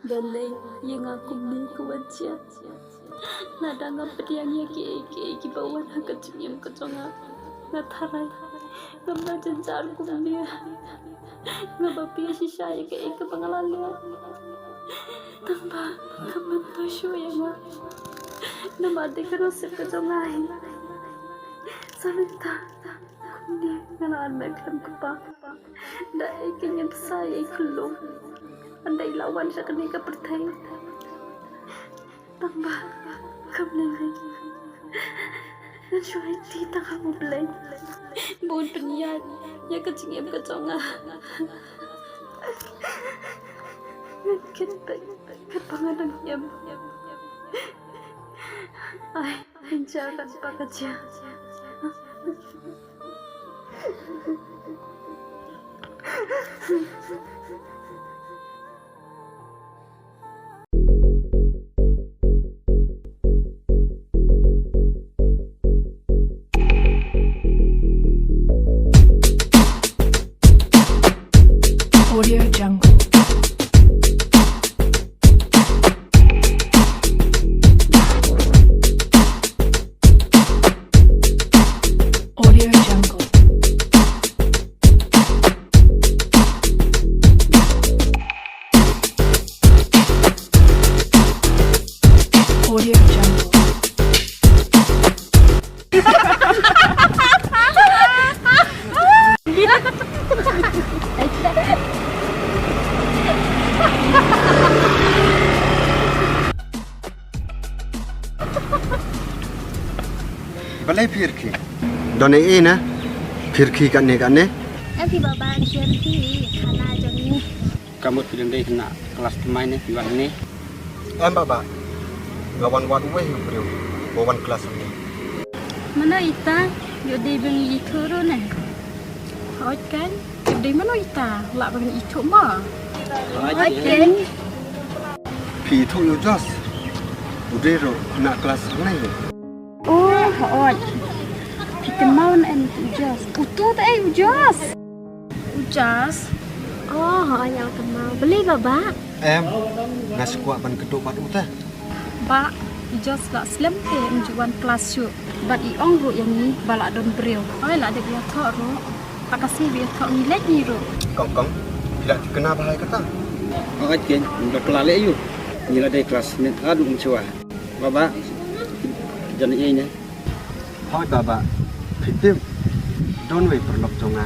Galay yang aku ni kewajian. Nada ngapet yang ki bawan hakat cemim keconga. Ngatarai ngamba janjar kumdia. Ngamba pia sisa ya ke pengalaman. Tamba kaman tosyo yang namade kerosip kecongai. Salita kumdia ngalaman kan kupa. Dai kenya saya ikulung. Andai lawan sa kanika pertay. Tambah kamlay. Nansyuhay tita ka mo blay. Buon penyan. Ya kecingim keconga. Kepanganan yam. Ay, hinjakan pagkatya. Audio Jungle. Audio Jungle. Audio Jungle. Balai firki. Done na firki kan ne. Nanti bapak Sherti karena Joni. Kamu pilih deh kena kelas pemain nih buat ini. Baba. Gawan wan we bro. Bawan kelas ini. Mana ita? Yodi bengi ituro ne. Hot kan? Yodi mana ita? Lak bengi itu mah. Oke. Pi tu yo jos. Udero nak kelas ini. Oh, hot. Kita mau en ujas. Utut ujas. Ujas. Oh, hanya kemau. Beli bapak. Ngas kuat ban kedok bat utah. Ba ujas lak slim ke menjuan kelas yuk. Bat iong ru yang ni balak don brio. Ai lak ada dia tok ru. Pakasih dia tok milet ni ru. Kong. Tidak dikenal bahaya kata. Oke, udah kelale yuk. Nila deh kelas ini aduh mencoba. Baba, jadi ini. Hoi baba. Fitip. Don we perlok jonga.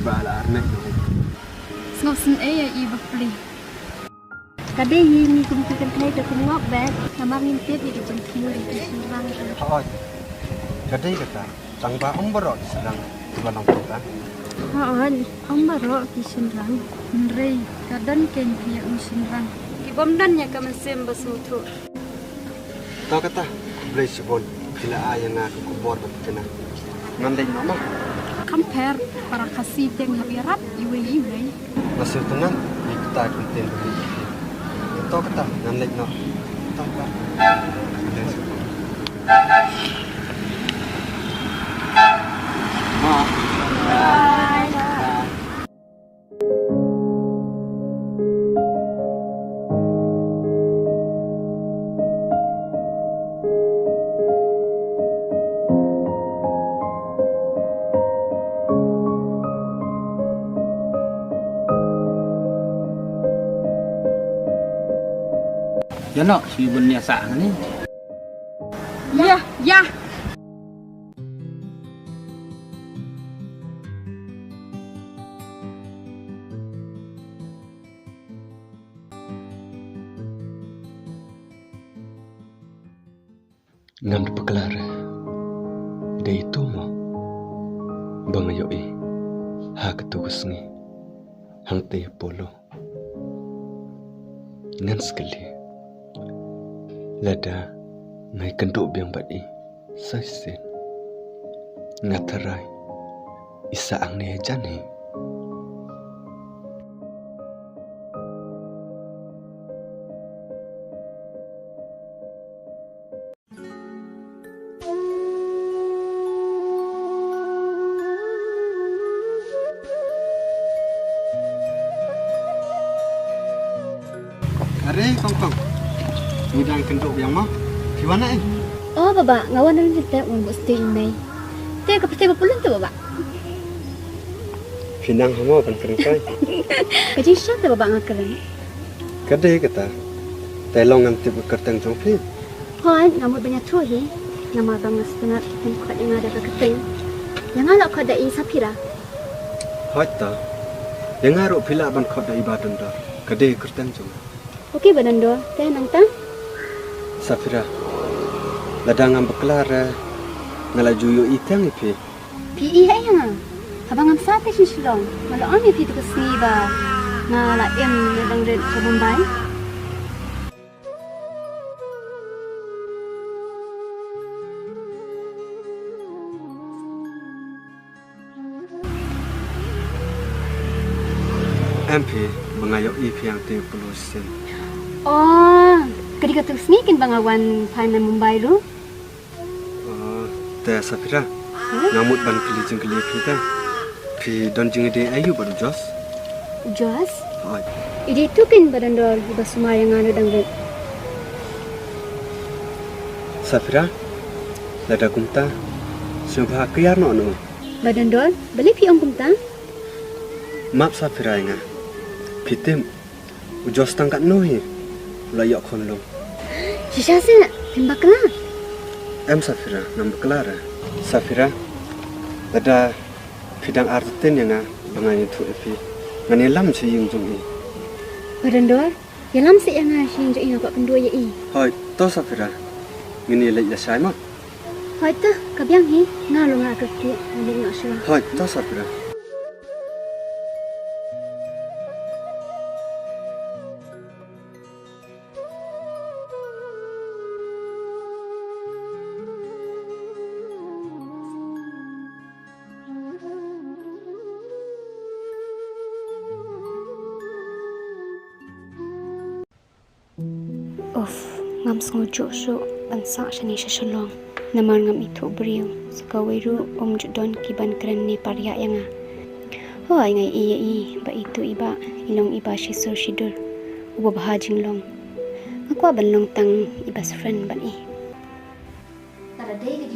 Iba ala arne. Ngọc xin ya iba pli. Kade ini kumpulan kai ke kumok bet. Nama mimpi di depan kiri di surang. Hoi. Jadi kata. Sang ba berok sedang dibalang kita. Haan, ang baro di sunrang. Nrei, kadan ken pia sunrang. Ibam dan ya kaman sem basutu. Tahu kata. Beli sebon. Bila ayah nak kubur berkena. Ngandai mama. Compare para kasih yang habirat iwe. Masih tenang. Kita konten beli. Tahu kata. Ngandai no. Tahu kata. Ya no, si biasa ni. Ya. Ngam de pekelar de itu mo bangayo ha ketugus ngi hang te polo ngan sekali lada ngai kenduk biang badi saisen ngatarai isa ang ne jani Are kong. Mudang kenduk yang mau. Di mana Oh, baba, ngawan na rin kita umbos ti imay. Te, kapatid ba pulang to, baba? Pinang mo ban kerengkai. Kajing siya ta, baba nga karan. Kadai kata. Telong ngam tibu kerteng jongpi. Hoy, ngamot banyak tuhi. Nama bang setengah yang kuat yang ada keketing. Yang alak kau dai sapira. Hoita. Yang ngaruh pila ban khot da ibadan da. Kadai kerteng jong. Okey badan do, teh nang tang. Safira. Ladang ngam beklara. Ngalaju yo itang ipi. PE hai yang. Abang ngam sate sin silong. Malu ami pi tu kesni ba. Ngala em nadang red sa Mumbai. MP mengayok ipi yang 30 sen. Oh, kadi ka tu kesni kin bang awan pana Mumbai ru. Teh Safira. Ngamut ban keli jeng keli ipi tang. Pi don jeng ide ayu baru jos. Jos. Hoi. Ide tu kin badan do iba semua yang ada dang red. Safira. Lada kumta. Subha kiyar no. Badan do, balik pi om kumta. Maaf Safira inga. Pitim. Ujos tangkat nohi. Layak konlong. Sisa se, timbak lah. Safira nam beklara. Safira. Lada pidang artin yang bangai tu ipi. Ngani lam si yung jong i. Badan do, yang lam se yang asin jo inga pak pendua ya i. Hoi, to Safira. Ngini lek ya sai ma. Hoi tu, kabiang hi, ngalung ngak kaki, nanti ngak syah. Hoi, to Safira. Ngam sengojo so bansa shani shalong namar ngam itu beriu sekawiru judon kiban keren ni parya yang ho ai ngai i ba itu iba ilong iba shisur shidur uba bahajing long aku aban long tang ibas friend ban i tada day